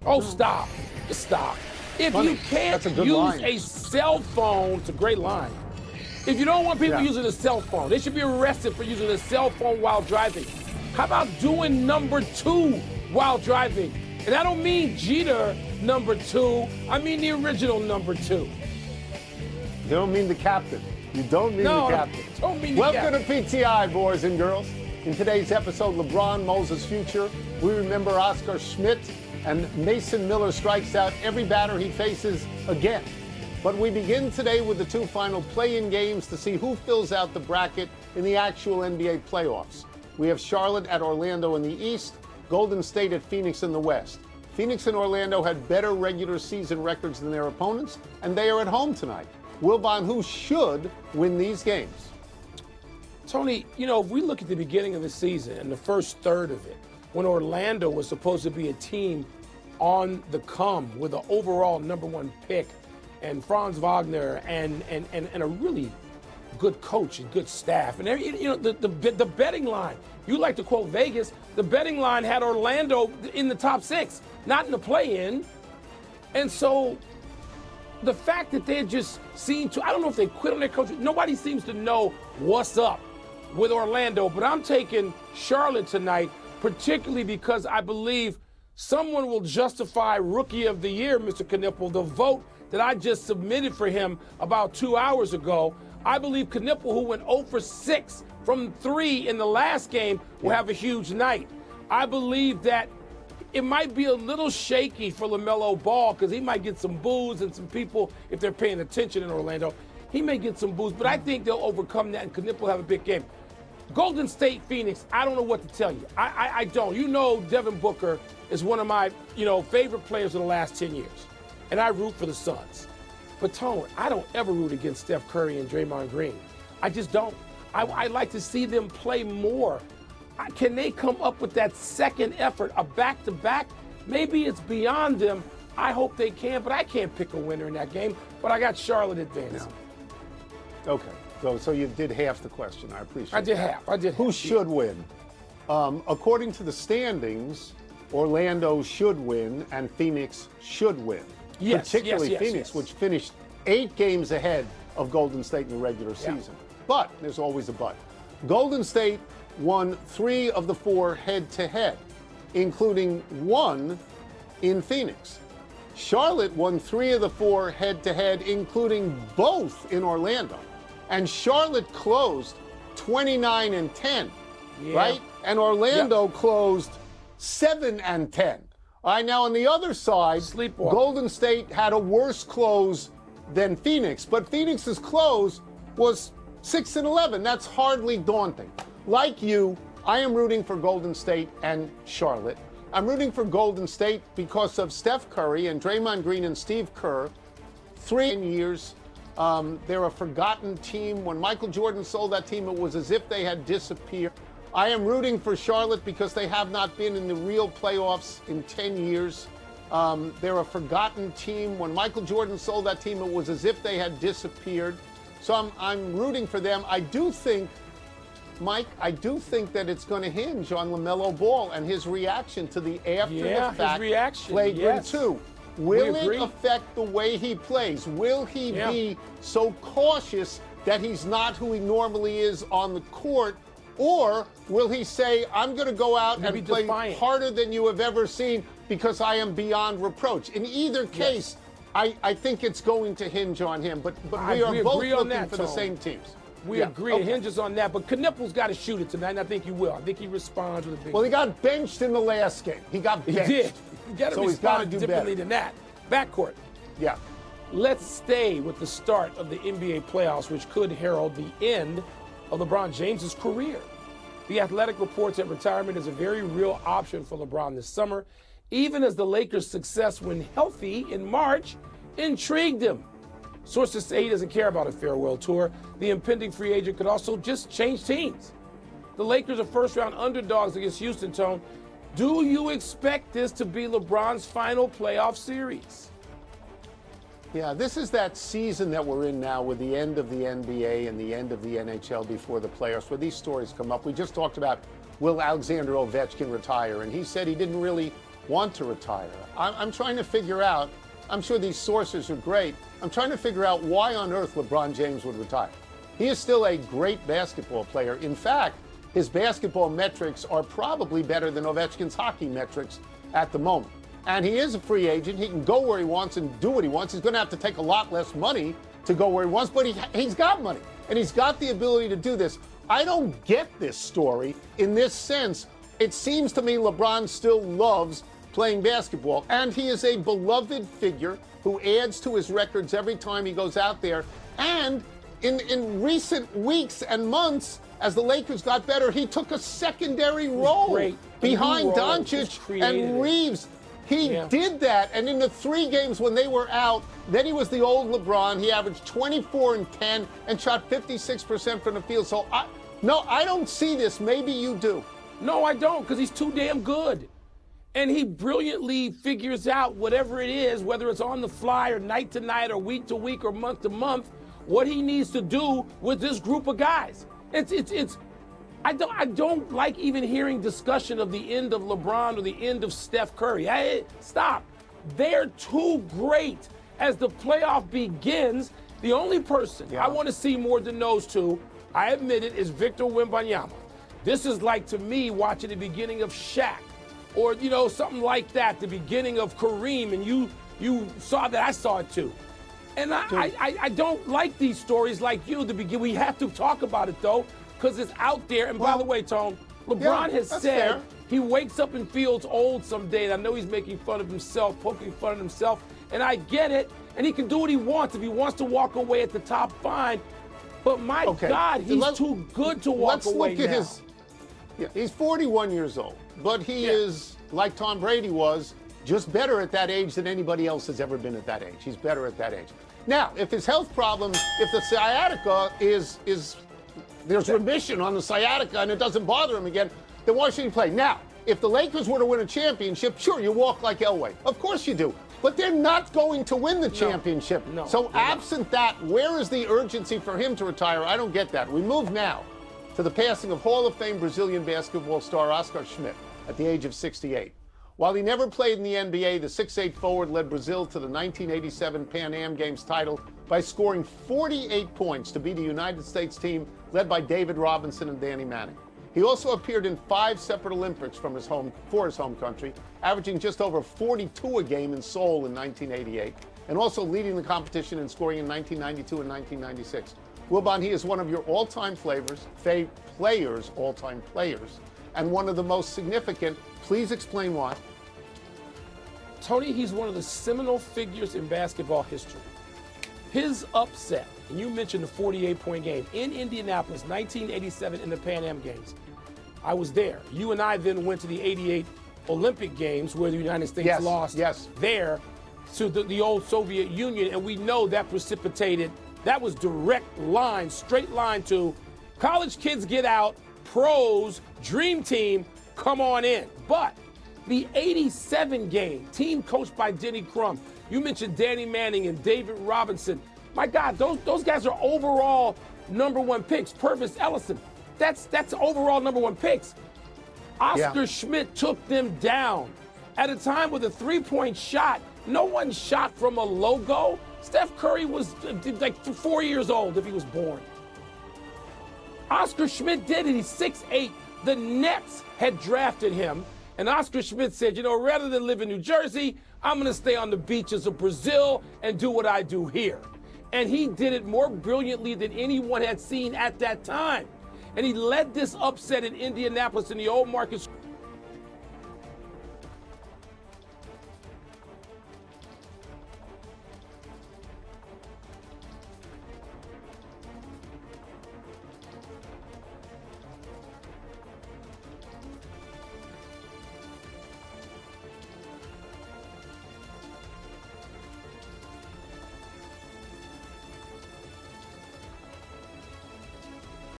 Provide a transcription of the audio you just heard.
Oh, stop. Just stop. If Funny. you can't That's a good use line. a cell phone, it's a great line. If you don't want people using a cell phone, they should be arrested for using a cell phone while driving. How about doing number 2 while driving? And I don't mean Jeter number 2. I mean the original number 2. You don't mean the captain. You don't mean the captain. Don't mean the Welcome captain. to PTI, boys and girls. In today's episode, LeBron molds his future. We remember Oscar Schmidt, and Mason Miller strikes out every batter he faces again. But we begin today with the 2 final play-in games to see who fills out the bracket in the actual NBA playoffs. We have Charlotte at Orlando in the East, Golden State at Phoenix in the West. Phoenix and Orlando had better regular season records than their opponents, and they are at home tonight. Wilbon, who should win these games? Tony, if we look at the beginning of the season and the first third of it, when Orlando was supposed to be a team on the come with an overall number 1 pick, and Franz Wagner and a really good coach and good staff, and the betting line. You like to quote Vegas. The betting line had Orlando in the top 6, not in the play-in, and so the fact that they just seem to, I don't know if they quit on their coach. Nobody seems to know what's up with Orlando, but I'm taking Charlotte tonight, particularly because I believe someone will justify Rookie of the Year, Mr. Knipple, the vote that I just submitted for him about 2 hours ago. I believe Knipple, who went 0 for 6 from 3 in the last game, will have a huge night. I believe that it might be a little shaky for LaMelo Ball because he might get some boos, and some people, if they're paying attention in Orlando, he may get some boos, but I think they'll overcome that, and Knipple will have a big game. Golden State, Phoenix, I don't know what to tell you. I don't. Devin Booker is one of my, favorite players of the last 10 years, and I root for the Suns. But, Tone, I don't ever root against Steph Curry and Draymond Green. I just don't. I like to see them play more. Can they come up with that second effort, a back-to-back? Maybe it's beyond them. I hope they can, but I can't pick a winner in that game. But I got Charlotte advancing. No. Okay, so you did half the question. I appreciate I did half. Who should win? According to the standings, Orlando should win and Phoenix should win. Particularly Phoenix, which finished 8 games ahead of Golden State in the regular season. But there's always a but. Golden State won 3 of the 4 head-to-head, including 1 in Phoenix. Charlotte won 3 of the 4 head-to-head, including both in Orlando. And Charlotte closed 29-10, right? And Orlando closed 7-10. All right, now on the other side, Golden State had a worse close than Phoenix, but Phoenix's close was 6-11. That's hardly daunting. Like you, I am rooting for Golden State and Charlotte. I'm rooting for Golden State because of Steph Curry and Draymond Green and Steve Kerr. 3 years. They're a forgotten team. When Michael Jordan sold that team, it was as if they had disappeared. I am rooting for Charlotte because they have not been in the real playoffs in 10 years. They're a forgotten team. When Michael Jordan sold that team, it was as if they had disappeared. So I'm rooting for them. I do think, Mike, that it's going to hinge on LaMelo Ball and his reaction to the after-the-fact flagrant 2. Will it affect the way he plays? Will he be so cautious that he's not who he normally is on the court? Or will he say, I'm going to go out and play harder than you have ever seen because I am beyond reproach? In either case, I think it's going to hinge on him. But we are both looking for the same teams. We agree. It hinges on that. But Knipple's got to shoot it tonight, and I think he will. I think he responds with a big. Well, he got benched in the last game. He got benched. He did. You got to respond differently than that. Backcourt. Yeah. Let's stay with the start of the NBA playoffs, which could herald the end of LeBron James's career. The Athletic reports that retirement is a very real option for LeBron this summer, even as the Lakers' success when healthy in March intrigued him. Sources say he doesn't care about a farewell tour. The impending free agent could also just change teams. The Lakers are first-round underdogs against Houston, Tone. Do you expect this to be LeBron's final playoff series? Yeah, this is that season that we're in now with the end of the NBA and the end of the NHL before the playoffs, where these stories come up. We just talked about will Alexander Ovechkin retire, and he said he didn't really want to retire. I'm trying to figure out, I'm sure these sources are great, I'm trying to figure out why on earth LeBron James would retire. He is still a great basketball player. In fact, his basketball metrics are probably better than Ovechkin's hockey metrics at the moment. And he is a free agent. He can go where he wants and do what he wants. He's going to have to take a lot less money to go where he wants, but he's got money. And he's got the ability to do this. I don't get this story in this sense. It seems to me LeBron still loves playing basketball, and he is a beloved figure who adds to his records every time he goes out there. And in recent weeks and months, as the Lakers got better, he took a secondary role behind Doncic and Reeves. He did that, and in the 3 games when they were out, then he was the old LeBron. He averaged 24 and 10 and shot 56% from the field. So, I don't see this. Maybe you do. No, I don't, because he's too damn good. And he brilliantly figures out whatever it is, whether it's on the fly or night to night or week to week or month to month, what he needs to do with this group of guys. I don't like even hearing discussion of the end of LeBron or the end of Steph Curry. Stop. They're too great. As the playoff begins, the only person I want to see more than those two, I admit it, is Victor Wembanyama. This is like, to me, watching the beginning of Shaq or, something like that, the beginning of Kareem, and you saw that, I saw it too. And I don't like these stories like you. We have to talk about it, though, because it's out there. And by the way, Tone, LeBron has said he wakes up and feels old someday. And I know he's making fun of himself, poking fun at himself. And I get it. And he can do what he wants. If he wants to walk away at the top, fine. But my God, he's too good to walk away now. Let's look at he's 41 years old. But he is, like Tom Brady was, just better at that age than anybody else has ever been at that age. He's better at that age. Now, if his health problems, if the sciatica there's remission on the sciatica and it doesn't bother him again, then why should he play? Now, if the Lakers were to win a championship, sure, you walk like Elway. Of course you do. But they're not going to win the championship. So absent that, where is the urgency for him to retire? I don't get that. We move now to the passing of Hall of Fame Brazilian basketball star Oscar Schmidt at the age of 68. While he never played in the NBA, the 6'8" forward led Brazil to the 1987 Pan Am Games title by scoring 48 points to beat a United States team led by David Robinson and Danny Manning. He also appeared in 5 separate Olympics for his home country, averaging just over 42 a game in Seoul in 1988, and also leading the competition in scoring in 1992 and 1996. Wilbon, he is one of your all-time all-time players, and one of the most significant. Please explain why. Tony, he's one of the seminal figures in basketball history. His upset, and you mentioned the 48-point game in Indianapolis, 1987 in the Pan Am Games. I was there. You and I then went to the 88 Olympic Games where the United States lost there to the old Soviet Union, and we know that precipitated, that was direct line, straight line to college kids get out, pros, dream team, come on in. But the 87 game, team coached by Denny Crum, you mentioned Danny Manning and David Robinson. My God, those guys are overall #1 picks. Purvis Ellison, that's overall #1 picks. Oscar Schmidt took them down at a time with a 3-point shot. No one shot from a logo. Steph Curry was like 4 years old if he was born. Oscar Schmidt did it. He's 6'8". The Nets had drafted him, and Oscar Schmidt said, rather than live in New Jersey, I'm going to stay on the beaches of Brazil and do what I do here. And he did it more brilliantly than anyone had seen at that time. And he led this upset in Indianapolis in the old Marcus